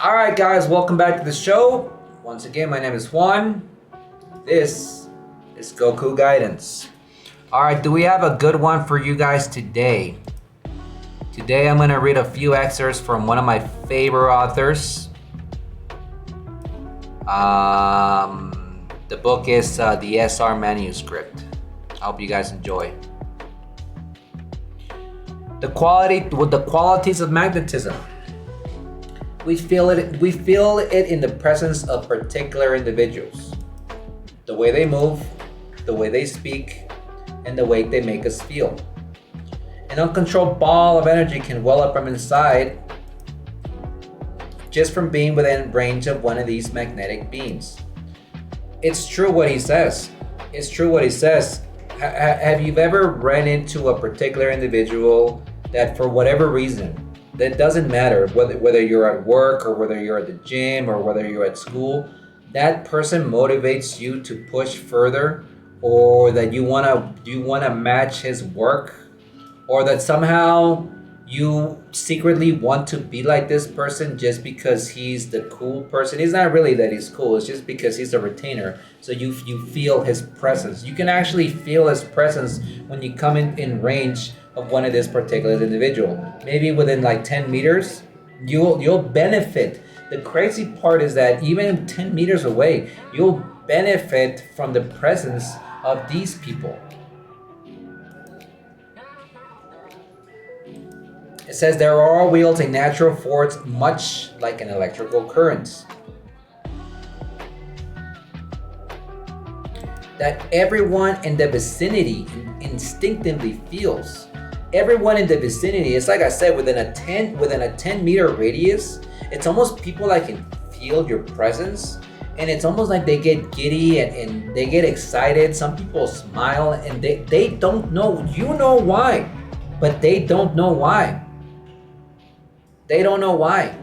All right, guys, welcome back to the show. Once again, my name is Juan. This is Goku Guidance. All right, do we have a good one for you guys today? Today, I'm going to read a few excerpts from one of my favorite authors. The book is the SR manuscript. I hope you guys enjoy. The qualities of magnetism. We feel it in the presence of particular individuals. The way they move, the way they speak, and the way they make us feel. An uncontrolled ball of energy can well up from inside just from being within range of one of these magnetic beams. It's true what he says. Have you ever ran into a particular individual that for whatever reason, that doesn't matter whether you're at work or whether you're at the gym or whether you're at school, that person motivates you to push further, or that you wanna match his work, or that somehow you secretly want to be like this person just because he's the cool person. It's not really that he's cool, it's just because he's a retainer. So you feel his presence. You can actually feel his presence when you come in range of one of this particular individual. Maybe within like 10 meters, you'll benefit. The crazy part is that even 10 meters away, you'll benefit from the presence of these people. It says there are wields a natural force much like an electrical current that everyone in the vicinity instinctively feels. Everyone in the vicinity, it's like I said, within a 10 meter radius, it's almost people that can feel your presence, and it's almost like they get giddy and they get excited. Some people smile and they don't know, you know why, but they don't know why. They don't know why.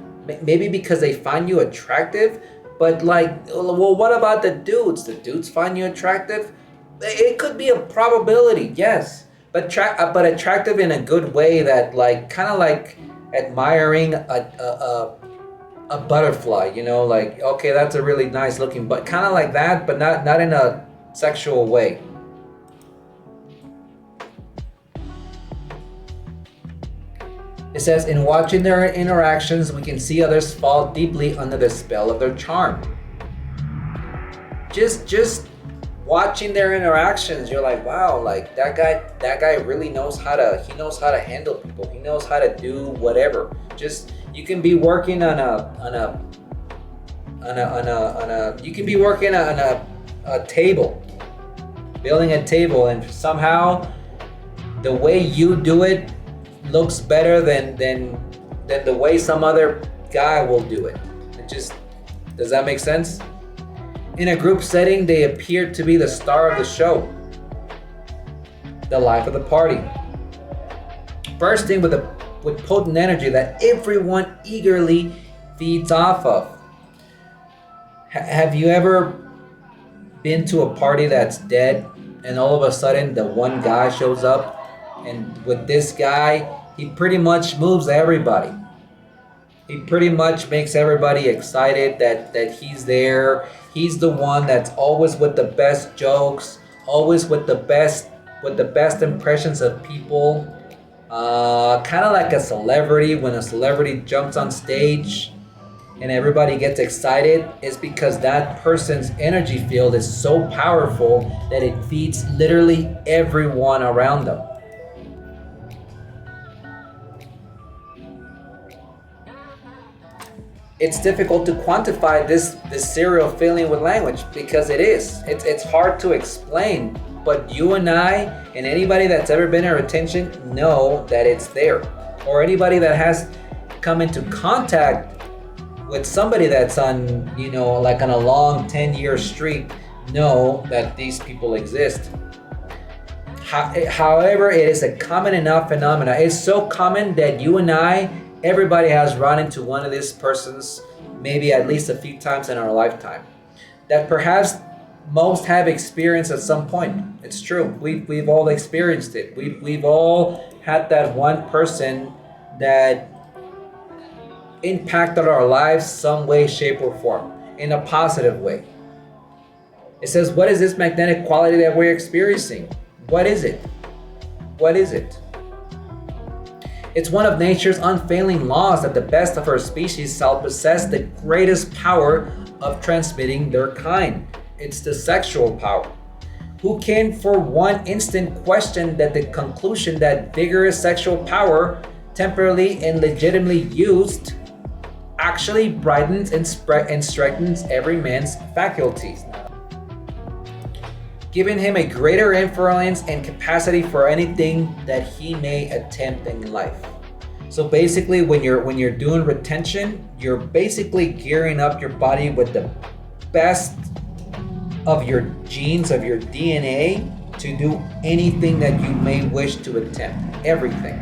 Maybe because they find you attractive, but like, well, what about the dudes? The dudes find you attractive? It could be a probability, yes, but attractive in a good way, that like kind of like admiring a butterfly, you know, like, okay, that's a really nice looking, but kind of like that, but not in a sexual way. It says, in watching their interactions, we can see others fall deeply under the spell of their charm. Just watching their interactions, you're like, wow, like that guy really knows how to handle people. He knows how to do whatever. Just, you can be working on a table, building a table, and somehow the way you do it looks better than the way some other guy will do it. Does that make sense? In a group setting, they appear to be the star of the show, the life of the party, bursting with potent energy that everyone eagerly feeds off of. Have you ever been to a party that's dead, and all of a sudden the one guy shows up, and with this guy, he pretty much moves everybody. He pretty much makes everybody excited that he's there. He's the one that's always with the best jokes, always with the best impressions of people. Kind of like a celebrity. When a celebrity jumps on stage and everybody gets excited, it's because that person's energy field is so powerful that it feeds literally everyone around them. It's difficult to quantify this serial feeling with language, because it's hard to explain, but you and I and anybody that's ever been our attention know that it's there, or anybody that has come into contact with somebody that's on, you know, like on a long 10-year streak, know that these people exist. However, it is a common enough phenomena. It's so common that you and I, everybody has run into one of these persons maybe at least a few times in our lifetime, that perhaps most have experienced at some point. It's true. We've all experienced it. We've all had that one person that impacted our lives some way, shape, or form in a positive way. It says, what is this magnetic quality that we're experiencing? What is it? What is it? It's one of nature's unfailing laws that the best of our species shall possess the greatest power of transmitting their kind. It's the sexual power. Who can for one instant question that the conclusion that vigorous sexual power, temporarily and legitimately used, actually brightens and strengthens every man's faculties, giving him a greater influence and capacity for anything that he may attempt in life. So basically, when you're doing retention, you're basically gearing up your body with the best of your genes, of your DNA, to do anything that you may wish to attempt. Everything.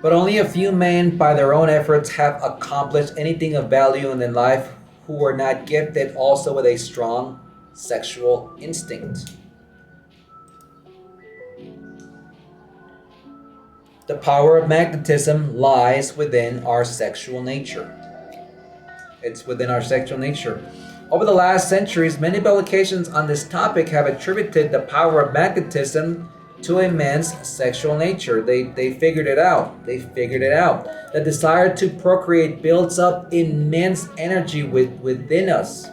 But only a few men, by their own efforts, have accomplished anything of value in their life who were not gifted also with a strong sexual instinct. The power of magnetism lies within our sexual nature. It's within our sexual nature. Over the last centuries, many publications on this topic have attributed the power of magnetism to a man's sexual nature. They figured it out. They figured it out. The desire to procreate builds up immense energy within us.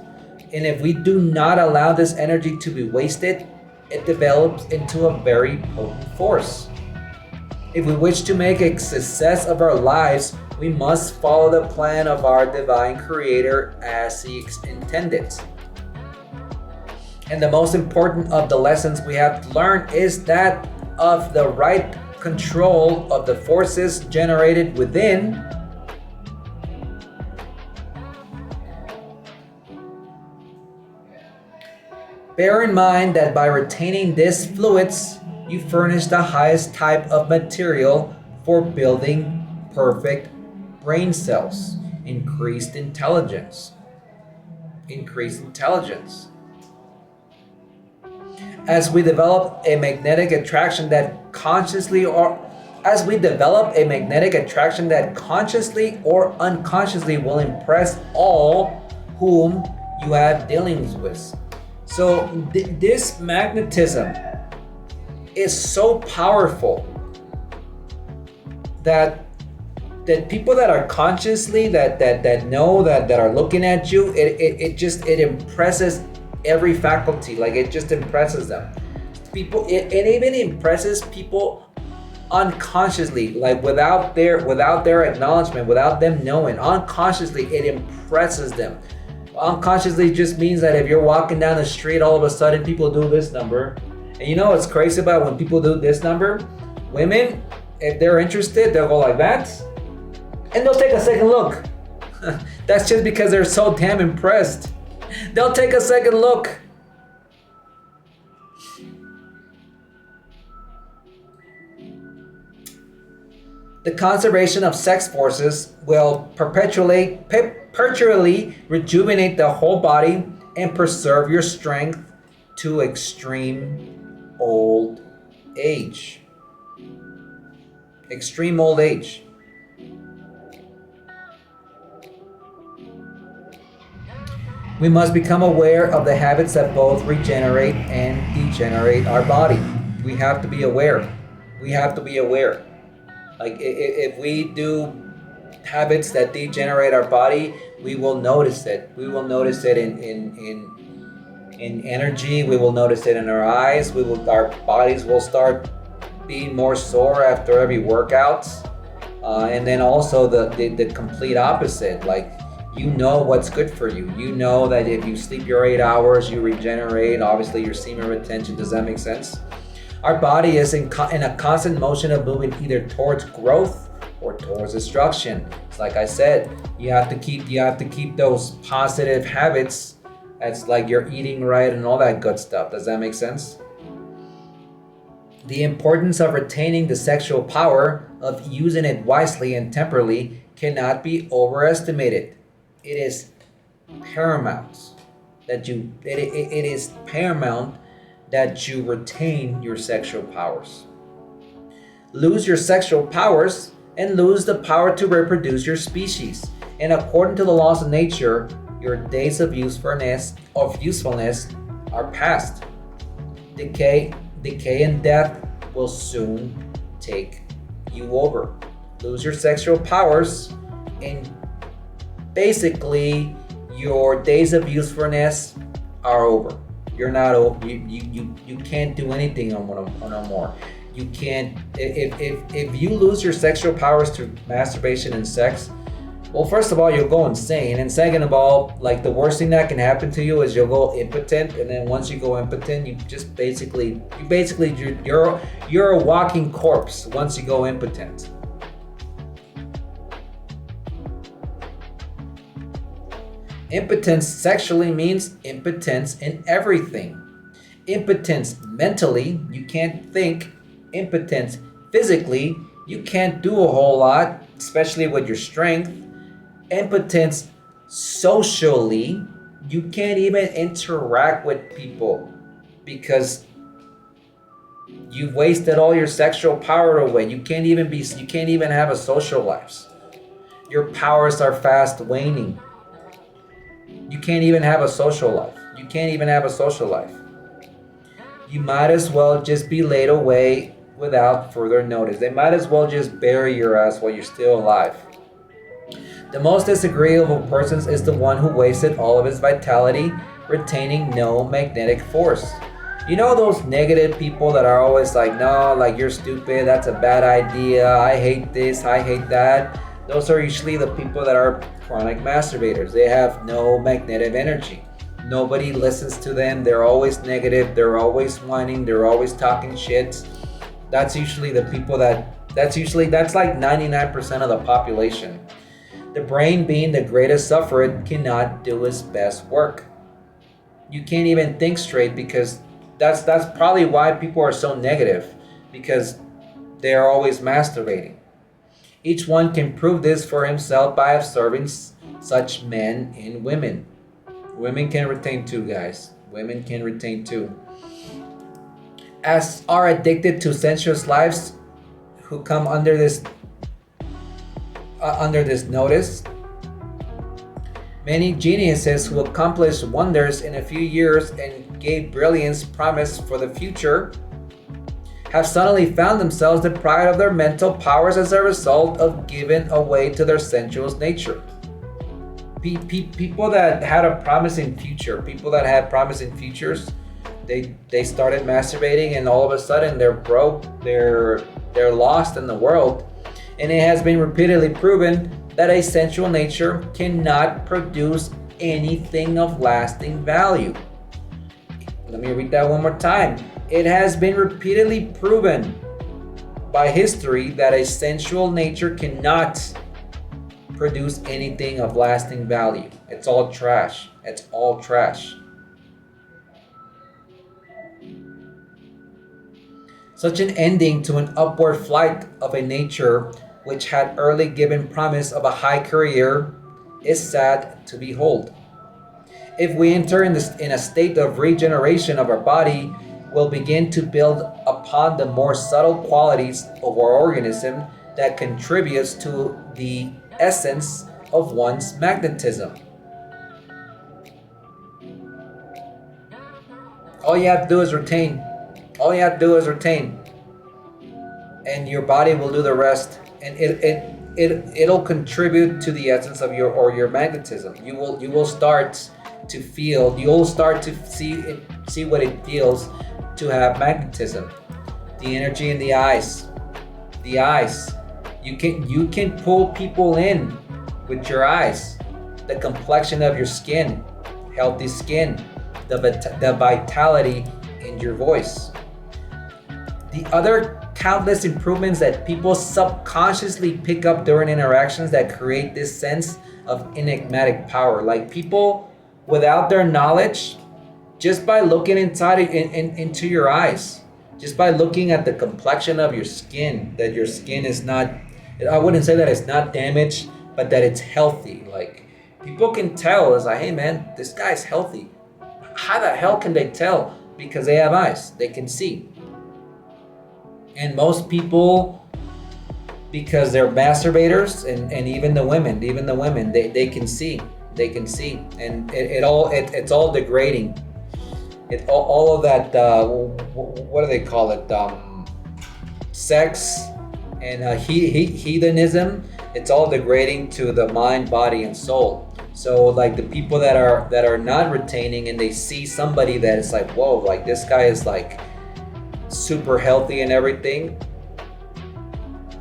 And if we do not allow this energy to be wasted, it develops into a very potent force. If we wish to make a success of our lives, we must follow the plan of our divine creator as he intended. And the most important of the lessons we have to learn is that of the right control of the forces generated within. Bear in mind that by retaining these fluids, you furnish the highest type of material for building perfect brain cells, increased intelligence. As we develop a magnetic attraction that consciously or unconsciously will impress all whom you have dealings with. So this magnetism is so powerful that people that are consciously that know that are looking at you, it impresses every faculty. Like, it just impresses them. It even impresses people unconsciously, like without their acknowledgement, without them knowing. Unconsciously, it impresses them. Unconsciously just means that if you're walking down the street, all of a sudden people do this number. And you know what's crazy about when people do this number? Women, if they're interested, they'll go like that, and they'll take a second look. That's just because they're so damn impressed. They'll take a second look. The conservation of sex forces will perpetually rejuvenate the whole body and preserve your strength to extreme old age. Extreme old age. We must become aware of the habits that both regenerate and degenerate our body. We have to be aware. Like, if we do habits that degenerate our body, we will notice it. We will notice it in energy. We will notice it in our eyes. Our bodies will start being more sore after every workout. And then also the complete opposite. Like, you know what's good for you. You know that if you sleep your 8 hours, you regenerate. Obviously, your semen retention. Does that make sense? Our body is in a constant motion of moving either towards growth or towards destruction. It's like I said, you have to keep those positive habits. That's like you're eating right and all that good stuff. Does that make sense? The importance of retaining the sexual power, of using it wisely and temporally, cannot be overestimated. It is paramount that you retain your sexual powers. lose your sexual powers, and lose the power to reproduce your species. And according to the laws of nature, your days of usefulness are past. Decay and death will soon take you over. Lose your sexual powers, and basically your days of usefulness are over. You're not over. You can't do anything on no more. You can't if you lose your sexual powers through masturbation and sex. Well, first of all, you'll go insane, and second of all, like the worst thing that can happen to you is you'll go impotent, and then once you go impotent, you're a walking corpse once you go impotent. Impotence sexually means impotence in everything. Impotence mentally, you can't think. Impotence physically, you can't do a whole lot, especially with your strength. Impotence socially, you can't even interact with people because you've wasted all your sexual power away. You can't even have a social life. Your powers are fast waning. You can't even have a social life. You might as well just be laid away without further notice. They might as well just bury your ass while you're still alive. The most disagreeable person is the one who wasted all of his vitality, retaining no magnetic force. You know those negative people that are always like, no, like you're stupid, that's a bad idea, I hate this, I hate that. Those are usually the people that are chronic masturbators. They have no magnetic energy. Nobody listens to them. They're always negative. They're always whining. They're always talking shit. That's usually the people that's like 99% of the population. The brain, being the greatest sufferer, cannot do its best work. You can't even think straight because that's probably why people are so negative, because they're always masturbating. Each one can prove this for himself by observing such men and women. Women can retain too, guys. Women can retain too. As are addicted to sensuous lives who come under this notice. Many geniuses who accomplished wonders in a few years and gave brilliance promise for the future have suddenly found themselves deprived of their mental powers as a result of giving away to their sensuous nature. People that had a promising future, people that had promising futures, they started masturbating, and all of a sudden they're broke, they're lost in the world. And it has been repeatedly proven that a sensual nature cannot produce anything of lasting value. Let me read that one more time. It has been repeatedly proven by history that a sensual nature cannot produce anything of lasting value. It's all trash. It's all trash. Such an ending to an upward flight of a nature which had early given promise of a high career is sad to behold. If we enter in a state of regeneration of our body, we'll begin to build upon the more subtle qualities of our organism that contributes to the essence of one's magnetism. All you have to do is retain. And your body will do the rest. And it'll contribute to the essence of your magnetism. You will start to feel. You'll start to see what it feels to have magnetism. The energy in the eyes. You can pull people in with your eyes. The complexion of your skin, healthy skin, the vitality in your voice. The other countless improvements that people subconsciously pick up during interactions that create this sense of enigmatic power. Like people without their knowledge, just by looking into your eyes, just by looking at the complexion of your skin, that your skin is not, I wouldn't say that it's not damaged, but that it's healthy. Like people can tell, it's like, hey man, this guy's healthy. How the hell can they tell? Because they have eyes, they can see. And most people, because they're masturbators, and even the women, they can see, and it's all degrading. All of that, what do they call it, sex and hedonism, it's all degrading to the mind, body, and soul. So like the people that are not retaining, and they see somebody that is like, whoa, like this guy is like super healthy and everything,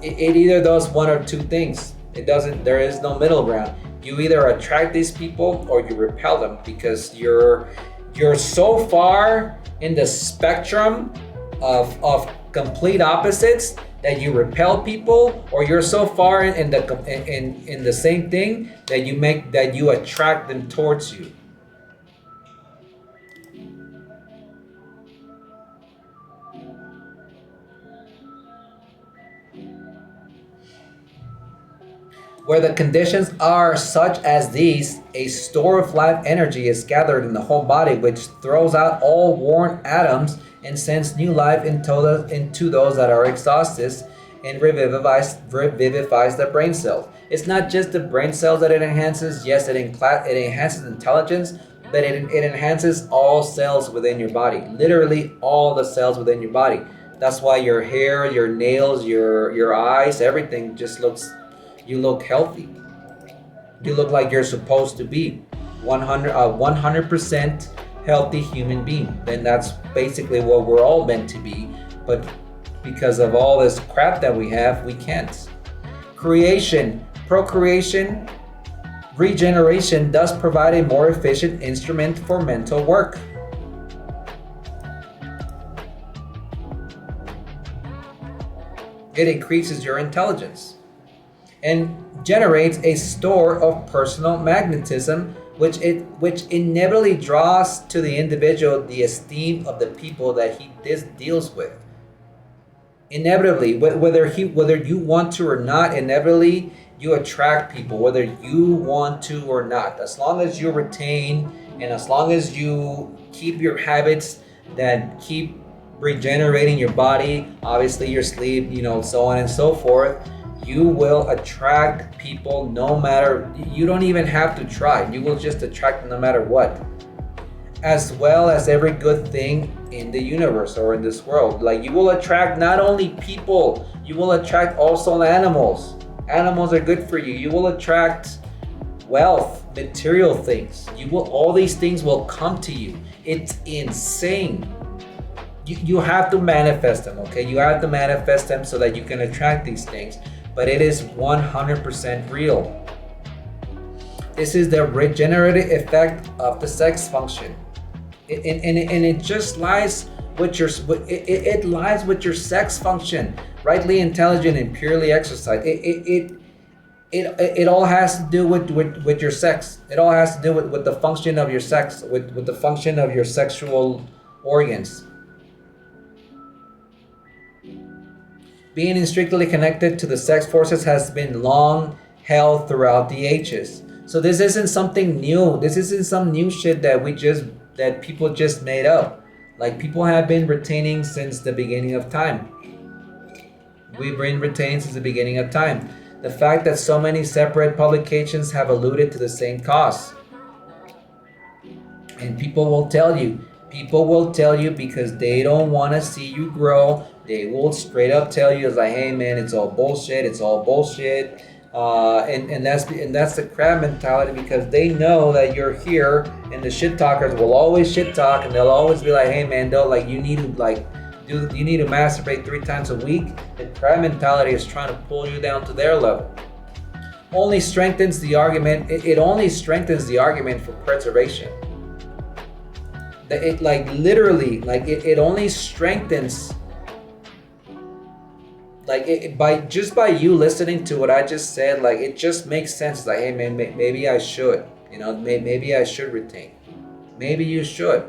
it either does one or two things. There is no middle ground. You either attract these people or you repel them, because you're so far in the spectrum of complete opposites that you repel people, or you're so far in the same thing that you attract them towards you. Where the conditions are such as these, a store of life energy is gathered in the whole body, which throws out all worn atoms and sends new life into those that are exhausted, and revivifies the brain cells. It's not just the brain cells that it enhances. Yes, it enhances intelligence, but it enhances all cells within your body. Literally all the cells within your body. That's why your hair, your nails, your eyes, everything just looks, you look healthy. You look like you're supposed to be 100% healthy human being. Then that's basically what we're all meant to be. But because of all this crap that we have, we can't. Creation, procreation, regeneration does provide a more efficient instrument for mental work. It increases your intelligence and generates a store of personal magnetism, which inevitably draws to the individual the esteem of the people that he deals with. Inevitably, whether you want to or not, inevitably you attract people, whether you want to or not. As long as you retain, and as long as you keep your habits that keep regenerating your body, obviously your sleep, so on and so forth, you will attract people no matter, you don't even have to try. You will just attract them no matter what. As well as every good thing in the universe or in this world. Like, you will attract not only people, you will attract also animals. Animals are good for you. You will attract wealth, material things. All these things will come to you. It's insane. You have to manifest them, okay? You have to manifest them so that you can attract these things. But it is 100% real. This is the regenerative effect of the sex function. It just lies with it lies with your sex function, rightly intelligent and purely exercised. It all has to do with your sex. It all has to do with the function of your sex, with the function of your sexual organs. Being strictly connected to the sex forces has been long held throughout the ages. So this isn't something new. This isn't some new shit that people just made up. Like, people have been retaining since the beginning of time. We've been retaining since the beginning of time. The fact that so many separate publications have alluded to the same cause. And people will tell you because they don't want to see you grow. They will straight up tell you, it's like, hey man, it's all bullshit. And that's the crab mentality, because they know that you're here, and the shit talkers will always shit talk, and they'll always be like, hey man, you need to masturbate 3 times a week. The crab mentality is trying to pull you down to their level. Only strengthens the argument. It only strengthens the argument for preservation. It only strengthens. By you listening to what I just said, like, it just makes sense. It's like, hey man, maybe I should, maybe I should retain. Maybe you should.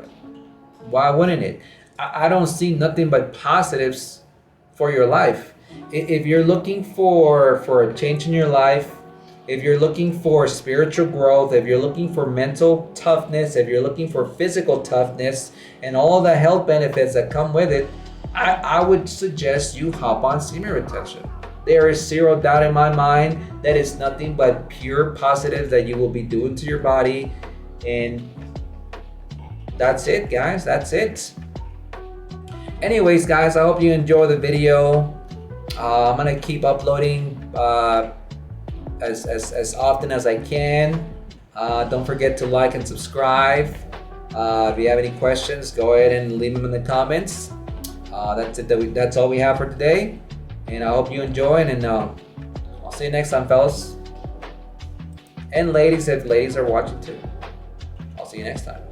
Why wouldn't it? I don't see nothing but positives for your life. If you're looking for a change in your life, if you're looking for spiritual growth, if you're looking for mental toughness, if you're looking for physical toughness, and all the health benefits that come with it, I would suggest you hop on semen retention. There is zero doubt in my mind that it's nothing but pure positives that you will be doing to your body. And that's it, guys. That's it. Anyways, guys, I hope you enjoy the video. I'm gonna keep uploading as often as I can. Don't forget to like and subscribe. If you have any questions, go ahead and leave them in the comments. That's it. That's all we have for today. And I hope you enjoy. And I'll see you next time, fellas. And ladies, if ladies are watching too. I'll see you next time.